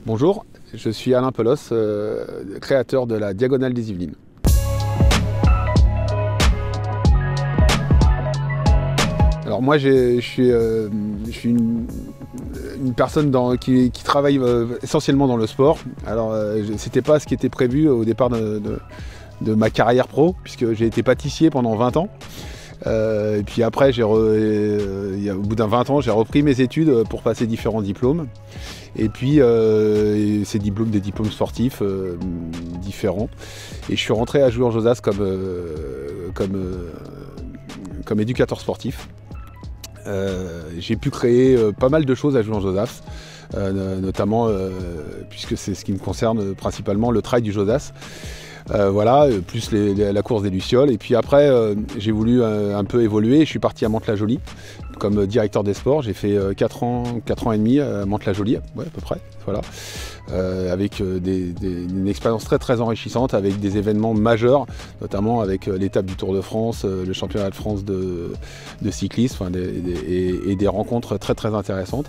Bonjour, je suis Alain Pelos, créateur de la Diagonale des Yvelines. Alors moi je suis une personne qui travaille essentiellement dans le sport. Alors c'était pas ce qui était prévu au départ de ma carrière pro, puisque j'ai été pâtissier pendant 20 ans. Et puis après, au bout d'un 20 ans, j'ai repris mes études pour passer différents diplômes. Et puis, des diplômes sportifs différents. Et je suis rentré à Jouan-Josas comme éducateur sportif. J'ai pu créer pas mal de choses à Jouan-Josas, notamment, puisque c'est ce qui me concerne principalement, le trail du Josas. Voilà, plus la course des Lucioles. Et puis après, j'ai voulu un peu évoluer. Je suis parti à Mantes-la-Jolie comme directeur des sports. J'ai fait 4 ans et demi à Mantes-la-Jolie, ouais, à peu près. Voilà. Avec une expérience très très enrichissante, avec des événements majeurs, notamment avec l'étape du Tour de France, le championnat de France de cyclisme, et des rencontres très très intéressantes.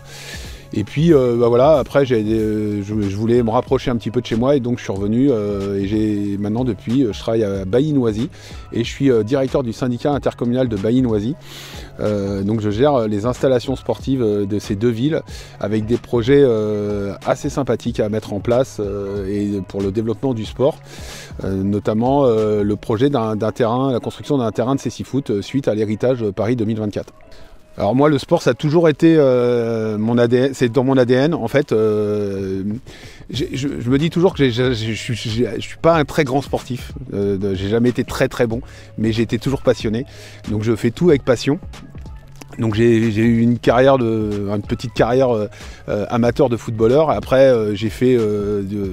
Et puis voilà, après je voulais me rapprocher un petit peu de chez moi, et donc je suis revenu et maintenant depuis je travaille à Bailly-Noisy et je suis directeur du syndicat intercommunal de Bailly-Noisy. Donc je gère les installations sportives de ces deux villes avec des projets assez sympathiques à mettre en place et pour le développement du sport, notamment le projet la construction d'un terrain de cécifoot suite à l'héritage Paris 2024. Alors moi, le sport, ça a toujours été mon ADN, c'est dans mon ADN en fait. Je me dis toujours que je suis pas un très grand sportif, j'ai jamais été très très bon, mais j'ai été toujours passionné, donc je fais tout avec passion. Donc j'ai eu une petite carrière amateur de footballeur. Après je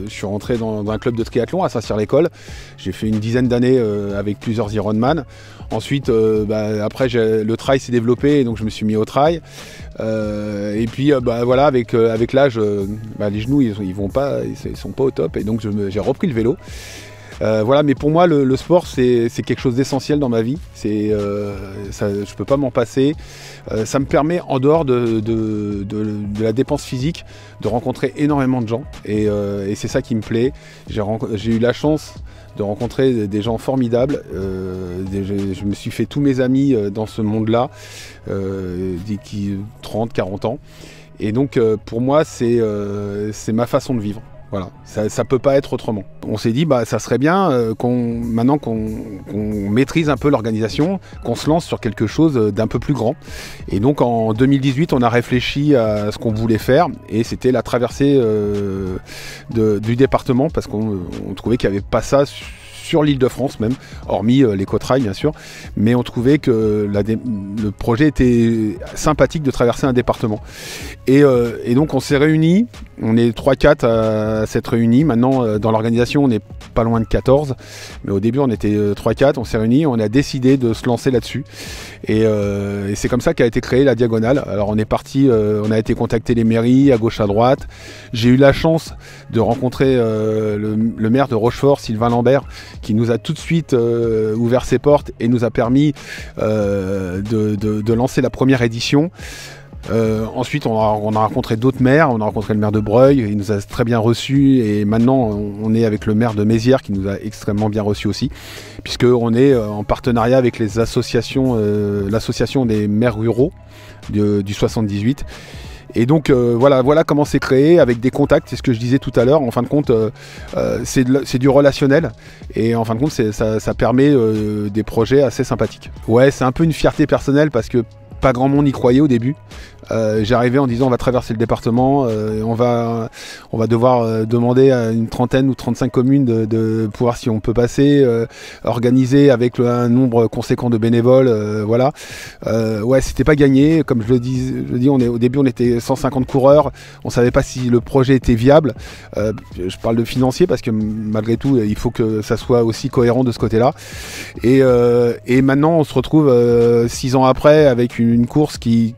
suis rentré dans un club de triathlon à Saint-Cyr-l'École. J'ai fait une dizaine d'années avec plusieurs Ironman. Ensuite après le trail s'est développé, et donc je me suis mis au trail. Et puis voilà, avec l'âge, les genoux ils sont pas au top, et donc j'ai repris le vélo. Voilà, mais pour moi le sport c'est quelque chose d'essentiel dans ma vie. Je peux pas m'en passer. Ça me permet, en dehors de la dépense physique, de rencontrer énormément de gens, et c'est ça qui me plaît. J'ai eu la chance de rencontrer des gens formidables. Je me suis fait tous mes amis dans ce monde-là, 30, 40 ans. Et donc pour moi c'est ma façon de vivre. Voilà, ça peut pas être autrement. On s'est dit, ça serait bien maintenant qu'on maîtrise un peu l'organisation, qu'on se lance sur quelque chose d'un peu plus grand. Et donc en 2018, on a réfléchi à ce qu'on voulait faire, et c'était la traversée du département, parce qu'on trouvait qu'il n'y avait pas ça sur l'Île-de-France même, hormis l'éco-trail bien sûr, mais on trouvait que le projet était sympathique de traverser un département. Et donc on s'est réunis, on est 3-4 à s'être réunis. Maintenant dans l'organisation on est pas loin de 14, mais au début on était 3-4, on s'est réunis, on a décidé de se lancer là-dessus. Et c'est comme ça qu'a été créée la Diagonale. Alors on est parti, on a été contacter les mairies à gauche à droite. J'ai eu la chance de rencontrer le maire de Rochefort, Sylvain Lambert, qui nous a tout de suite ouvert ses portes et nous a permis de lancer la première édition. Ensuite on a rencontré d'autres maires, on a rencontré le maire de Breuil, il nous a très bien reçus, et maintenant on est avec le maire de Mézières qui nous a extrêmement bien reçus aussi, puisqu'on est en partenariat avec les associations, l'association des maires ruraux du 78. Et donc voilà comment c'est créé, avec des contacts, c'est ce que je disais tout à l'heure. En fin de compte, c'est du relationnel, et en fin de compte ça permet des projets assez sympathiques. Ouais, c'est un peu une fierté personnelle, parce que pas grand monde y croyait au début. J'arrivais en disant on va traverser le département, on va devoir demander à une trentaine ou 35 communes de pouvoir, si on peut passer, organiser avec un nombre conséquent de bénévoles, voilà. Ouais, c'était pas gagné, comme je le dis, au début on était 150 coureurs, on savait pas si le projet était viable. Je parle de financier, parce que malgré tout il faut que ça soit aussi cohérent de ce côté-là. Et maintenant on se retrouve 6 ans après avec une course qui,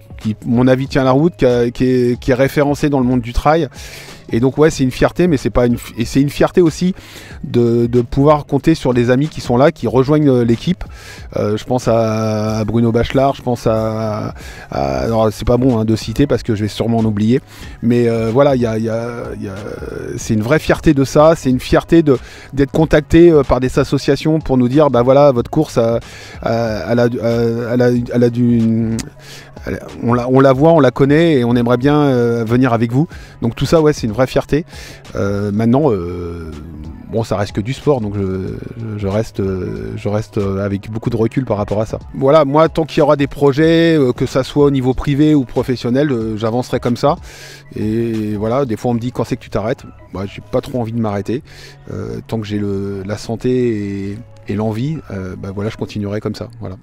mon avis, tient la route, qui est référencée dans le monde du trail, Et donc ouais, c'est une fierté, mais c'est une fierté aussi de pouvoir compter sur des amis qui sont là, qui rejoignent l'équipe. Je pense à Bruno Bachelard, je pense alors c'est pas bon de citer parce que je vais sûrement en oublier, mais voilà, c'est une vraie fierté de ça, c'est une fierté d'être contacté par des associations pour nous dire bah voilà, votre course on la voit, on la connaît et on aimerait bien venir avec vous. Donc tout ça, ouais, c'est une vraie fierté. Maintenant, bon, ça reste que du sport, donc je reste avec beaucoup de recul par rapport à ça. Voilà, moi, tant qu'il y aura des projets, que ça soit au niveau privé ou professionnel, j'avancerai comme ça. Et voilà, des fois on me dit quand c'est que tu t'arrêtes. Moi, j'ai pas trop envie de m'arrêter. Tant que j'ai la santé et l'envie, bah voilà, je continuerai comme ça. Voilà.